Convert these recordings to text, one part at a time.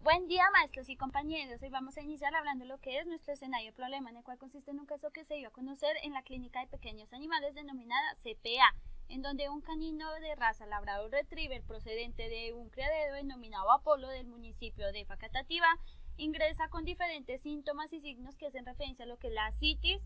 Buen día, maestros y compañeros. Hoy vamos a iniciar hablando de lo que es nuestro escenario de problema, en el cual consiste en un caso que se dio a conocer en la clínica de pequeños animales denominada CPA, en donde un canino de raza Labrador Retriever procedente de un criadero denominado Apolo del municipio de Facatativá ingresa con diferentes síntomas y signos que hacen referencia a lo que es la citis,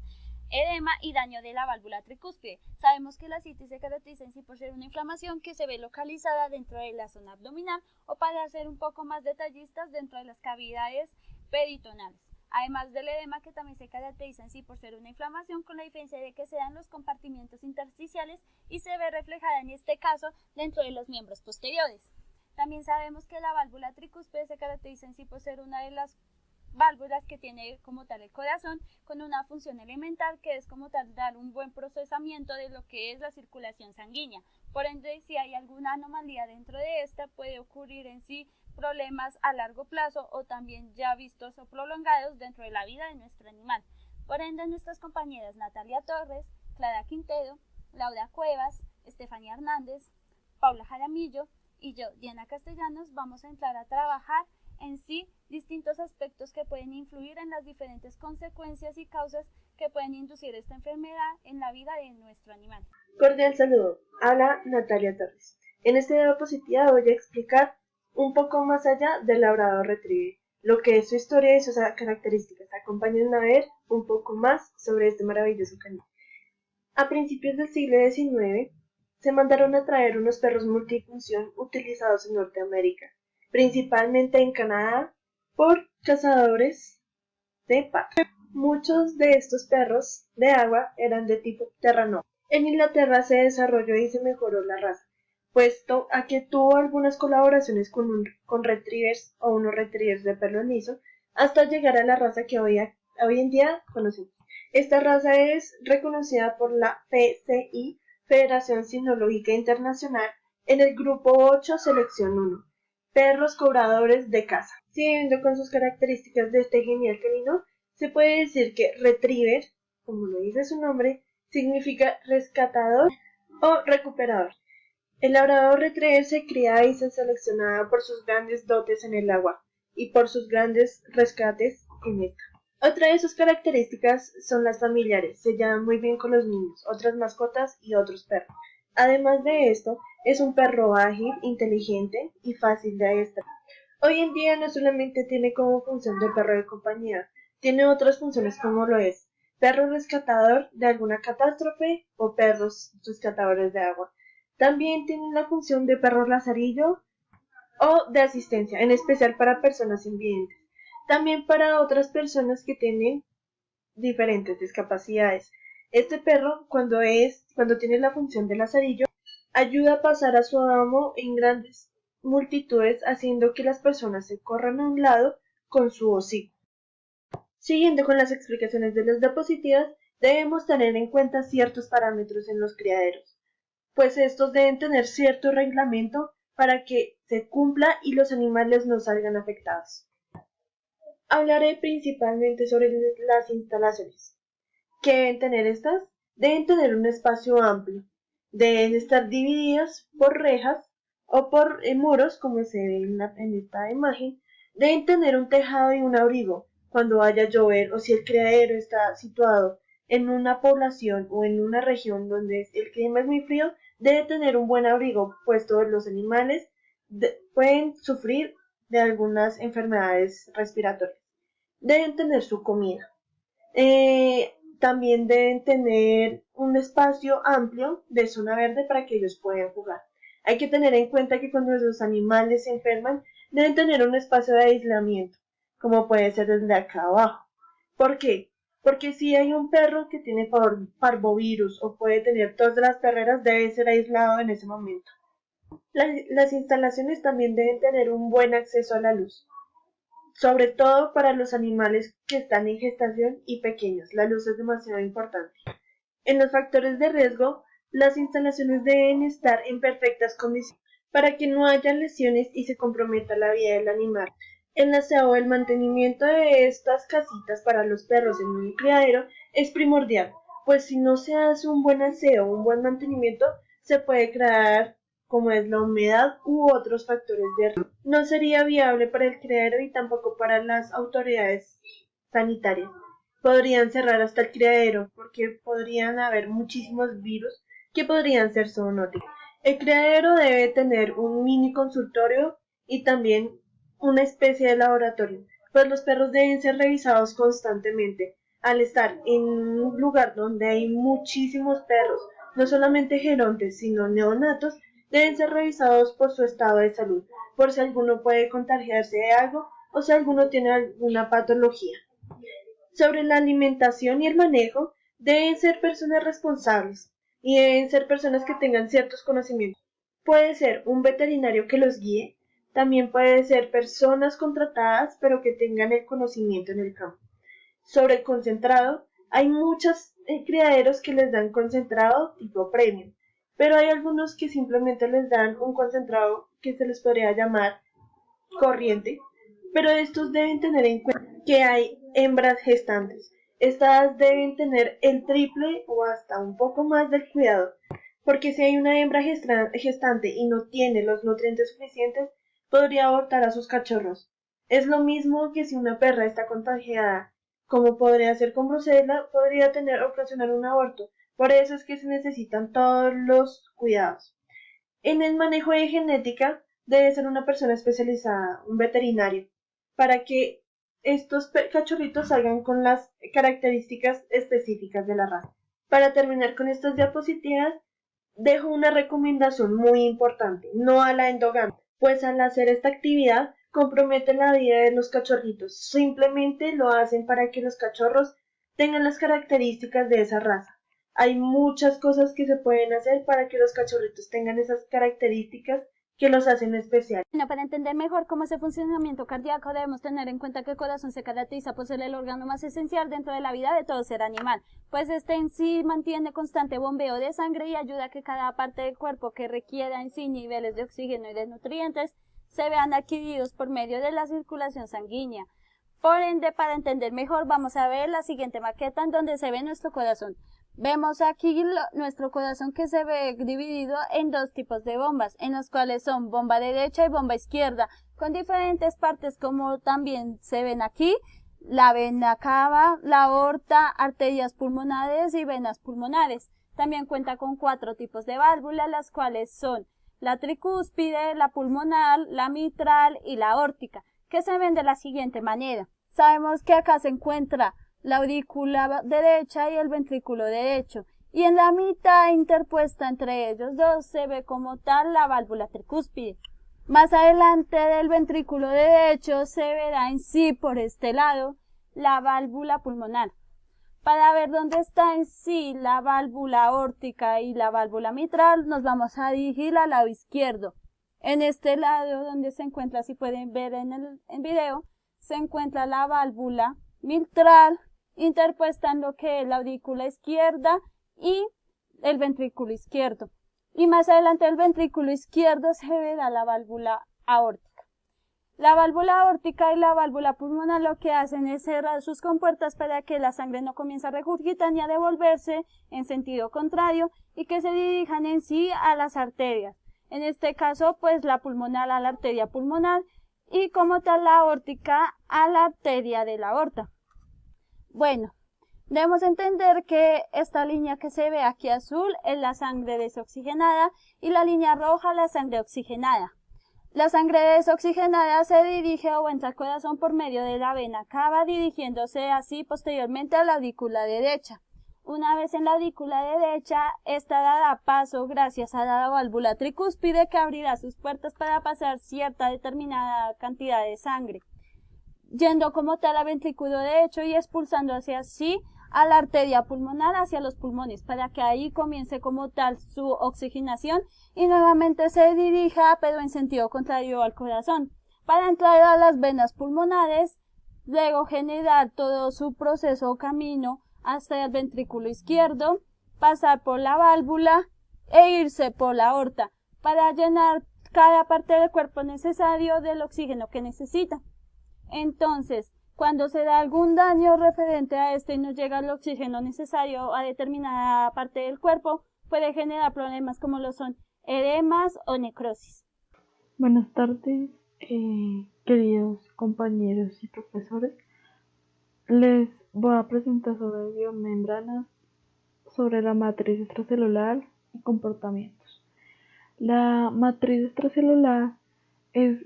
edema y daño de la válvula tricúspide. Sabemos que la citis se caracteriza en sí por ser una inflamación que se ve localizada dentro de la zona abdominal o, para ser un poco más detallistas, dentro de las cavidades peritonales. Además del edema, que también se caracteriza en sí por ser una inflamación, con la diferencia de que se dan los compartimientos intersticiales y se ve reflejada en este caso dentro de los miembros posteriores. También sabemos que la válvula tricúspide se caracteriza en sí por ser una de las válvulas que tiene como tal el corazón, con una función elemental que es como tal dar un buen procesamiento de lo que es la circulación sanguínea. Por ende, si hay alguna anomalía dentro de esta, puede ocurrir en sí problemas a largo plazo o también ya vistos o prolongados dentro de la vida de nuestro animal. Por ende, nuestras compañeras Natalia Torres, Clara Quintero, Laura Cuevas, Estefanía Hernández, Paula Jaramillo y yo, Diana Castellanos, vamos a entrar a trabajar en sí distintos aspectos que pueden influir en las diferentes consecuencias y causas que pueden inducir esta enfermedad en la vida de nuestro animal. Cordial saludo, habla Natalia Torres. En esta diapositiva voy a explicar un poco más allá del Labrador Retriever, lo que es su historia y sus características. Acompáñenme a ver un poco más sobre este maravilloso canino. A principios del siglo XIX se mandaron a traer unos perros multifunción utilizados en Norteamérica, principalmente en Canadá, por cazadores de pato. Muchos de estos perros de agua eran de tipo terranova. En Inglaterra se desarrolló y se mejoró la raza, puesto a que tuvo algunas colaboraciones con retrievers o unos retrievers de pelo liso, hasta llegar a la raza que hoy en día conocemos. Esta raza es reconocida por la FCI, Federación Cinológica Internacional, en el grupo 8, selección 1, perros cobradores de caza. Siguiendo con sus características de este genial canino, se puede decir que retriever, como lo dice su nombre, significa rescatador o recuperador. El labrador retriever se cría y se selecciona por sus grandes dotes en el agua y por sus grandes rescates en esta. Otra de sus características son las familiares, se llevan muy bien con los niños, otras mascotas y otros perros. Además de esto, es un perro ágil, inteligente y fácil de adiestrar. Hoy en día no solamente tiene como función de perro de compañía, tiene otras funciones como lo es perro rescatador de alguna catástrofe o perros rescatadores de agua. También tiene la función de perro lazarillo o de asistencia, en especial para personas invidentes. También para otras personas que tienen diferentes discapacidades. Este perro, cuando tiene la función de lazarillo, ayuda a pasar a su amo en grandes multitudes, haciendo que las personas se corran a un lado con su hocico. Siguiendo con las explicaciones de las diapositivas, debemos tener en cuenta ciertos parámetros en los criaderos, pues estos deben tener cierto reglamento para que se cumpla y los animales no salgan afectados. Hablaré principalmente sobre las instalaciones. ¿Qué deben tener estas? Deben tener un espacio amplio. Deben estar divididas por rejas o por muros, como se ve en esta imagen. Deben tener un tejado y un abrigo cuando vaya a llover, o si el criadero está situado en una población o en una región donde el clima es muy frío, debe tener un buen abrigo, pues todos los animales pueden sufrir de algunas enfermedades respiratorias. Deben tener su comida. También deben tener un espacio amplio de zona verde para que ellos puedan jugar. Hay que tener en cuenta que cuando los animales se enferman, deben tener un espacio de aislamiento, como puede ser desde acá abajo. ¿Por qué? Porque si hay un perro que tiene parvovirus o puede tener tos de las perreras, debe ser aislado en ese momento. Las instalaciones también deben tener un buen acceso a la luz, sobre todo para los animales que están en gestación y pequeños. La luz es demasiado importante. En los factores de riesgo, las instalaciones deben estar en perfectas condiciones para que no haya lesiones y se comprometa la vida del animal. El aseo o el mantenimiento de estas casitas para los perros en un criadero es primordial, pues si no se hace un buen aseo o un buen mantenimiento, se puede crear como es la humedad u otros factores de riesgo. No sería viable para el criadero y tampoco para las autoridades sanitarias. Podrían cerrar hasta el criadero porque podrían haber muchísimos virus que podrían ser zoonóticos. El criadero debe tener un mini consultorio y también una especie de laboratorio, pues los perros deben ser revisados constantemente. Al estar en un lugar donde hay muchísimos perros, no solamente gerontes, sino neonatos, deben ser revisados por su estado de salud, por si alguno puede contagiarse de algo o si alguno tiene alguna patología. Sobre la alimentación y el manejo, deben ser personas responsables y deben ser personas que tengan ciertos conocimientos. Puede ser un veterinario que los guíe, también puede ser personas contratadas pero que tengan el conocimiento en el campo. Sobre el concentrado, hay muchos criaderos que les dan concentrado tipo premium, pero hay algunos que simplemente les dan un concentrado que se les podría llamar corriente, pero estos deben tener en cuenta que hay hembras gestantes. Estas deben tener el triple o hasta un poco más del cuidado, porque si hay una hembra gestante y no tiene los nutrientes suficientes, podría abortar a sus cachorros. Es lo mismo que si una perra está contagiada, como podría ser con brucela, podría ocasionar un aborto. Por eso es que se necesitan todos los cuidados. En el manejo de genética debe ser una persona especializada, un veterinario, para que estos cachorritos salgan con las características específicas de la raza. Para terminar con estas diapositivas, dejo una recomendación muy importante: no a la endogamia, pues al hacer esta actividad comprometen la vida de los cachorritos. Simplemente lo hacen para que los cachorros tengan las características de esa raza. Hay muchas cosas que se pueden hacer para que los cachorritos tengan esas características que los hacen especiales. Bueno, para entender mejor cómo es el funcionamiento cardíaco, debemos tener en cuenta que el corazón se caracteriza por ser el órgano más esencial dentro de la vida de todo ser animal, pues este en sí mantiene constante bombeo de sangre y ayuda a que cada parte del cuerpo que requiera en sí niveles de oxígeno y de nutrientes se vean adquiridos por medio de la circulación sanguínea. Por ende, para entender mejor, vamos a ver la siguiente maqueta en donde se ve nuestro corazón. Vemos aquí nuestro corazón que se ve dividido en dos tipos de bombas, en los cuales son bomba derecha y bomba izquierda, con diferentes partes como también se ven aquí: la vena cava, la aorta, arterias pulmonares y venas pulmonares. También cuenta con 4 tipos de válvulas, las cuales son la tricúspide, la pulmonar, la mitral y la aórtica, que se ven de la siguiente manera. Sabemos que acá se encuentra la aurícula derecha y el ventrículo derecho, y en la mitad interpuesta entre ellos dos se ve como tal la válvula tricúspide. Más adelante del ventrículo derecho se verá en sí por este lado la válvula pulmonar. Para ver dónde está en sí la válvula aórtica y la válvula mitral, nos vamos a dirigir al lado izquierdo. En este lado donde se encuentra, si pueden ver en el video, se encuentra la válvula mitral interpuesta en lo que es la aurícula izquierda y el ventrículo izquierdo. Y más adelante del ventrículo izquierdo se verá la válvula aórtica. La válvula aórtica y la válvula pulmonar lo que hacen es cerrar sus compuertas para que la sangre no comience a regurgitar ni a devolverse en sentido contrario y que se dirijan en sí a las arterias. En este caso, pues la pulmonar a la arteria pulmonar y como tal la aórtica a la arteria de la aorta. Bueno, debemos entender que esta línea que se ve aquí azul es la sangre desoxigenada y la línea roja la sangre oxigenada. La sangre desoxigenada se dirige o entra al corazón por medio de la vena cava, dirigiéndose así posteriormente a la aurícula derecha. Una vez en la aurícula derecha, esta dará paso gracias a la válvula tricúspide que abrirá sus puertas para pasar cierta determinada cantidad de sangre, yendo como tal al ventrículo derecho y expulsando hacia sí a la arteria pulmonar hacia los pulmones para que ahí comience como tal su oxigenación y nuevamente se dirija pero en sentido contrario al corazón para entrar a las venas pulmonares, luego generar todo su proceso o camino hasta el ventrículo izquierdo, pasar por la válvula e irse por la aorta para llenar cada parte del cuerpo necesario del oxígeno que necesita. Entonces, cuando se da algún daño referente a esto y no llega el oxígeno necesario a determinada parte del cuerpo, puede generar problemas como lo son edemas o necrosis. Buenas tardes, queridos compañeros y profesores. Les voy a presentar sobre biomembranas, sobre la matriz extracelular y comportamientos. La matriz extracelular es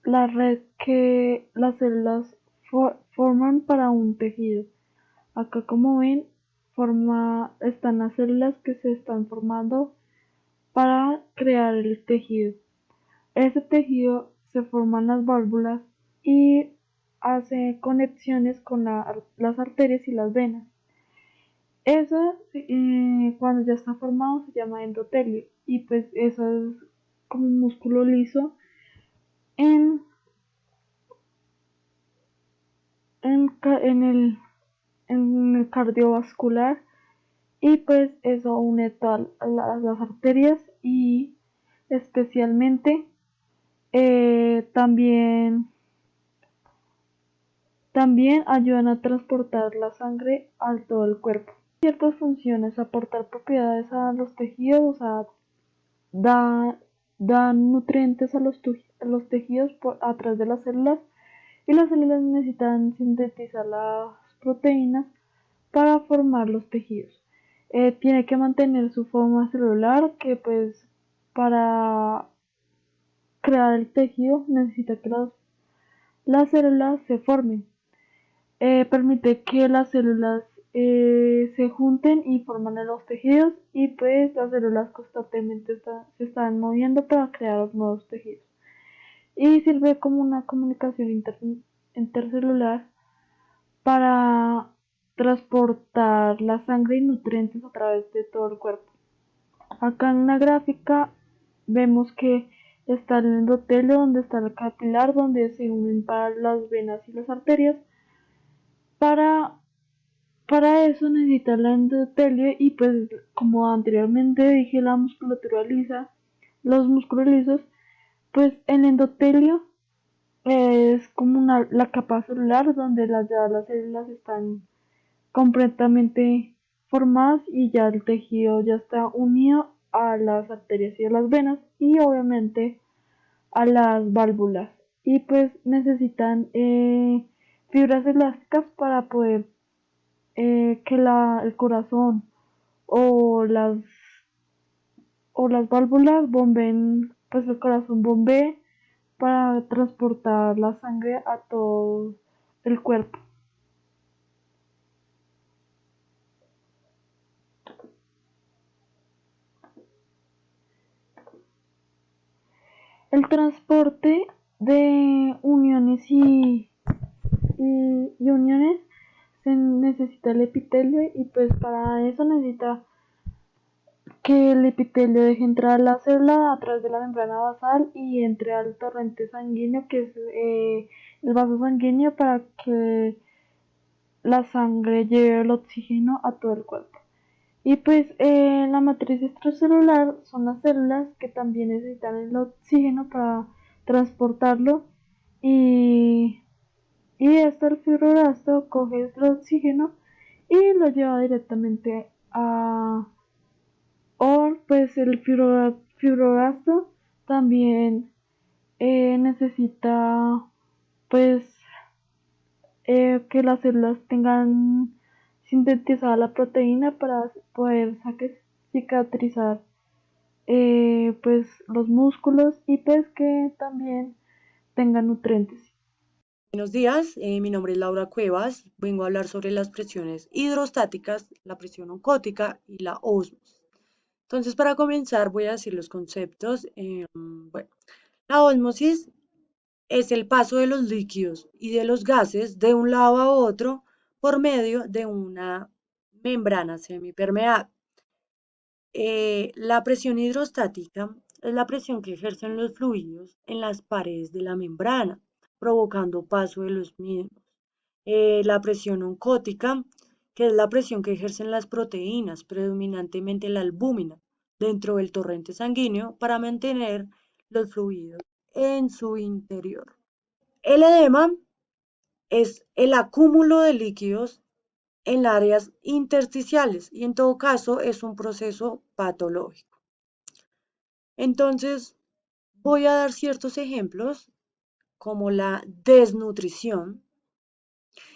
la red que las células forman para un tejido. Acá, como ven, están las células que se están formando para crear el tejido. Ese tejido se forman las válvulas y hace conexiones con las arterias y las venas. Eso, cuando ya está formado, se llama endotelio, y pues eso es como un músculo liso en, en el cardiovascular, y pues eso une todas las arterias y especialmente también ayudan a transportar la sangre a todo el cuerpo. Ciertas funciones: aportar propiedades a los tejidos, o sea, da, dan nutrientes a los tejidos a través de las células, y las células necesitan sintetizar las proteínas para formar los tejidos. Tiene que mantener su forma celular, que pues para crear el tejido necesita que las células se formen. Permite que las células se junten y forman los tejidos, y pues las células constantemente se están moviendo para crear nuevos tejidos. Y sirve como una comunicación intercelular para transportar la sangre y nutrientes a través de todo el cuerpo. Acá en la gráfica vemos que está el endotelio, donde está el capilar, donde se unen para las venas y las arterias. Para, para eso necesita el endotelio, y pues como anteriormente dije, la musculatura lisa, los músculos lisos, pues el endotelio es como la capa celular donde ya las células están completamente formadas, y ya el tejido ya está unido a las arterias y a las venas, y obviamente a las válvulas, y pues necesitan fibras elásticas para poder que el corazón o las válvulas bomben, pues el corazón bombee para transportar la sangre a todo el cuerpo. El transporte de uniones y uniones, se necesita el epitelio, y pues para eso necesita que el epitelio deje entrar la célula a través de la membrana basal y entre al torrente sanguíneo, que es el vaso sanguíneo, para que la sangre lleve el oxígeno a todo el cuerpo. Y pues la matriz extracelular son las células que también necesitan el oxígeno para transportarlo, y, y esto, el fibroblasto coge el oxígeno y lo lleva directamente o pues el fibroblasto también necesita pues que las células tengan sintetizada la proteína para poder cicatrizar pues los músculos, y pues que también tengan nutrientes. Buenos días, mi nombre es Laura Cuevas. Vengo a hablar sobre las presiones hidrostáticas, la presión oncótica y la ósmosis. Entonces, para comenzar, voy a decir los conceptos. Bueno, la ósmosis es el paso de los líquidos y de los gases de un lado a otro por medio de una membrana semipermeable. La presión hidrostática es la presión que ejercen los fluidos en las paredes de la membrana, provocando paso de los mismos. La presión oncótica, que es la presión que ejercen las proteínas, predominantemente la albúmina, dentro del torrente sanguíneo para mantener los fluidos en su interior. El edema es el acúmulo de líquidos en áreas intersticiales, y en todo caso es un proceso patológico. Entonces, voy a dar ciertos ejemplos como la desnutrición,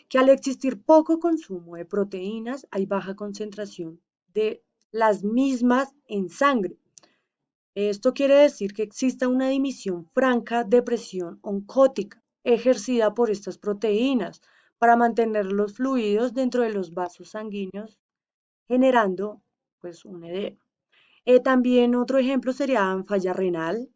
que al existir poco consumo de proteínas hay baja concentración de las mismas en sangre. Esto quiere decir que exista una dimisión franca de presión oncótica ejercida por estas proteínas para mantener los fluidos dentro de los vasos sanguíneos, generando pues un edema. También otro ejemplo sería falla renal.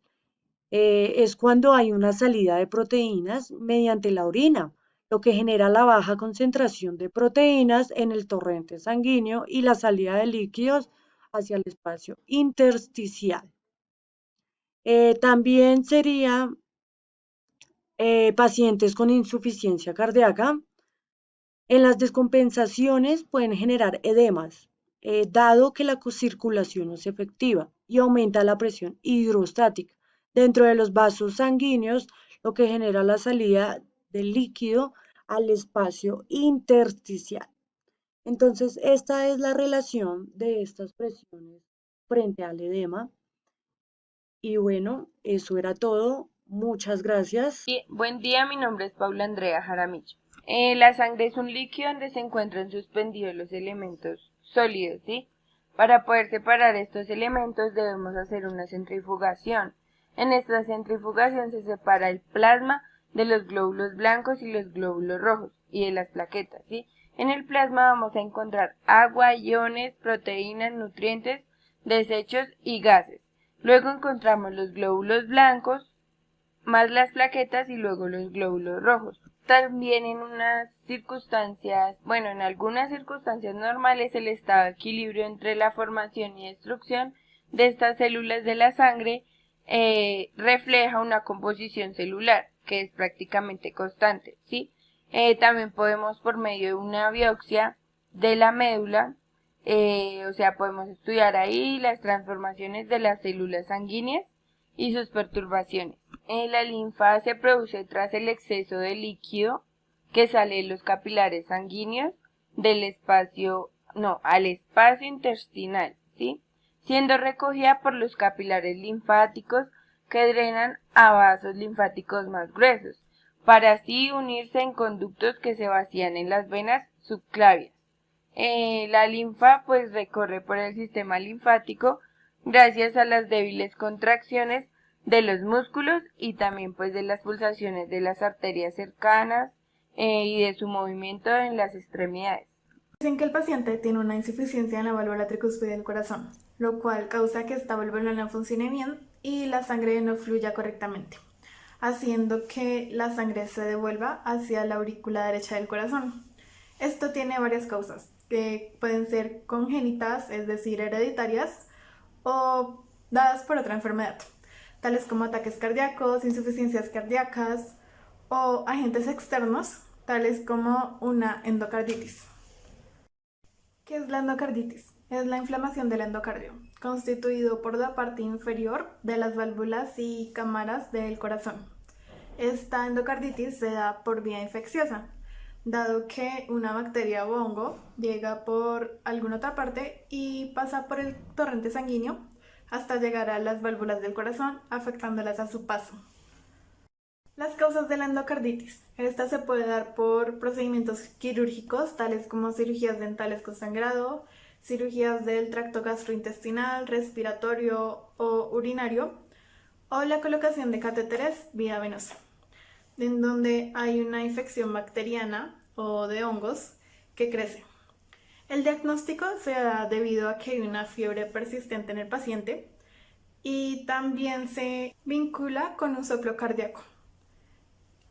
Es cuando hay una salida de proteínas mediante la orina, lo que genera la baja concentración de proteínas en el torrente sanguíneo y la salida de líquidos hacia el espacio intersticial. También sería pacientes con insuficiencia cardíaca. En las descompensaciones pueden generar edemas, dado que la circulación no es efectiva y aumenta la presión hidrostática dentro de los vasos sanguíneos, lo que genera la salida del líquido al espacio intersticial. Entonces, esta es la relación de estas presiones frente al edema. Y bueno, eso era todo. Muchas gracias. Buen día, mi nombre es Paula Andrea Jaramillo. La sangre es un líquido donde se encuentran suspendidos los elementos sólidos, ¿sí? Para poder separar estos elementos debemos hacer una centrifugación. En esta centrifugación se separa el plasma de los glóbulos blancos y los glóbulos rojos y de las plaquetas, ¿sí? En el plasma vamos a encontrar agua, iones, proteínas, nutrientes, desechos y gases. Luego encontramos los glóbulos blancos, más las plaquetas y luego los glóbulos rojos. También en algunas circunstancias normales el estado de equilibrio entre la formación y destrucción de estas células de la sangre refleja una composición celular que es prácticamente constante, ¿sí? También podemos por medio de una biopsia de la médula, podemos estudiar ahí las transformaciones de las células sanguíneas y sus perturbaciones. La linfa se produce tras el exceso de líquido que sale de los capilares sanguíneos al espacio intestinal, ¿sí? Siendo recogida por los capilares linfáticos que drenan a vasos linfáticos más gruesos, para así unirse en conductos que se vacían en las venas subclavias. La linfa pues recorre por el sistema linfático gracias a las débiles contracciones de los músculos y también pues de las pulsaciones de las arterias cercanas y de su movimiento en las extremidades. Dicen que el paciente tiene una insuficiencia en la válvula tricuspide del corazón, lo cual causa que esta válvula no funcione bien y la sangre no fluya correctamente, haciendo que la sangre se devuelva hacia la aurícula derecha del corazón. Esto tiene varias causas, que pueden ser congénitas, es decir, hereditarias, o dadas por otra enfermedad, tales como ataques cardíacos, insuficiencias cardíacas o agentes externos, tales como una endocarditis. ¿Qué es la endocarditis? Es la inflamación del endocardio, constituido por la parte inferior de las válvulas y cámaras del corazón. Esta endocarditis se da por vía infecciosa, dado que una bacteria o hongo llega por alguna otra parte y pasa por el torrente sanguíneo hasta llegar a las válvulas del corazón, afectándolas a su paso. Las causas de la endocarditis. Esta se puede dar por procedimientos quirúrgicos, tales como cirugías dentales con sangrado, cirugías del tracto gastrointestinal, respiratorio o urinario, o la colocación de catéteres vía venosa, en donde hay una infección bacteriana o de hongos que crece. El diagnóstico se da debido a que hay una fiebre persistente en el paciente y también se vincula con un soplo cardíaco.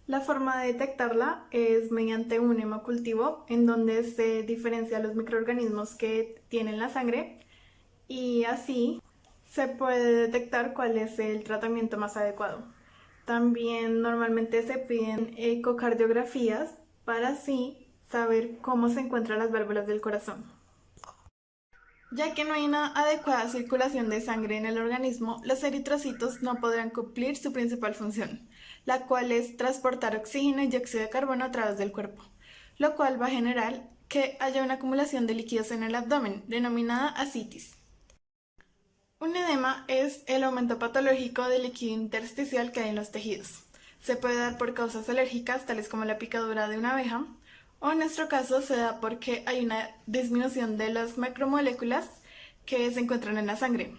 La forma de detectarla es mediante un hemocultivo en donde se diferencian los microorganismos que tienen la sangre y así se puede detectar cuál es el tratamiento más adecuado. También normalmente se piden ecocardiografías para así saber cómo se encuentran las válvulas del corazón. Ya que no hay una adecuada circulación de sangre en el organismo, los eritrocitos no podrán cumplir su principal función, la cual es transportar oxígeno y dióxido de carbono a través del cuerpo, lo cual va a generar que haya una acumulación de líquidos en el abdomen, denominada ascitis. Un edema es el aumento patológico del líquido intersticial que hay en los tejidos. Se puede dar por causas alérgicas, tales como la picadura de una abeja, o en nuestro caso se da porque hay una disminución de las macromoléculas que se encuentran en la sangre.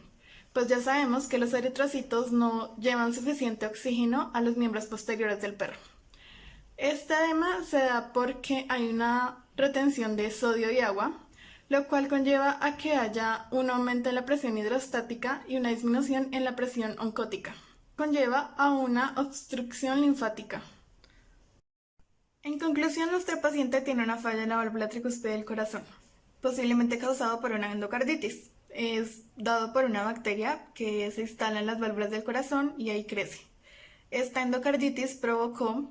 Pues ya sabemos que los eritrocitos no llevan suficiente oxígeno a los miembros posteriores del perro. Este edema se da porque hay una retención de sodio y agua, lo cual conlleva a que haya un aumento en la presión hidrostática y una disminución en la presión oncótica. Conlleva a una obstrucción linfática. En conclusión, nuestro paciente tiene una falla en la válvula tricúspide del corazón, posiblemente causado por una endocarditis. Es dado por una bacteria que se instala en las válvulas del corazón y ahí crece. Esta endocarditis provocó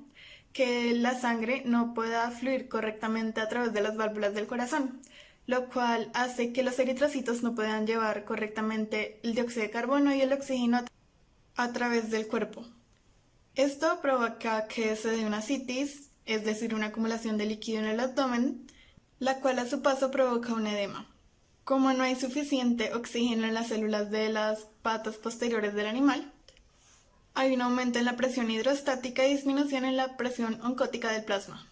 que la sangre no pueda fluir correctamente a través de las válvulas del corazón, lo cual hace que los eritrocitos no puedan llevar correctamente el dióxido de carbono y el oxígeno a través del cuerpo. Esto provoca que se dé una ascitis, es decir, una acumulación de líquido en el abdomen, la cual a su paso provoca un edema. Como no hay suficiente oxígeno en las células de las patas posteriores del animal, hay un aumento en la presión hidrostática y disminución en la presión oncótica del plasma.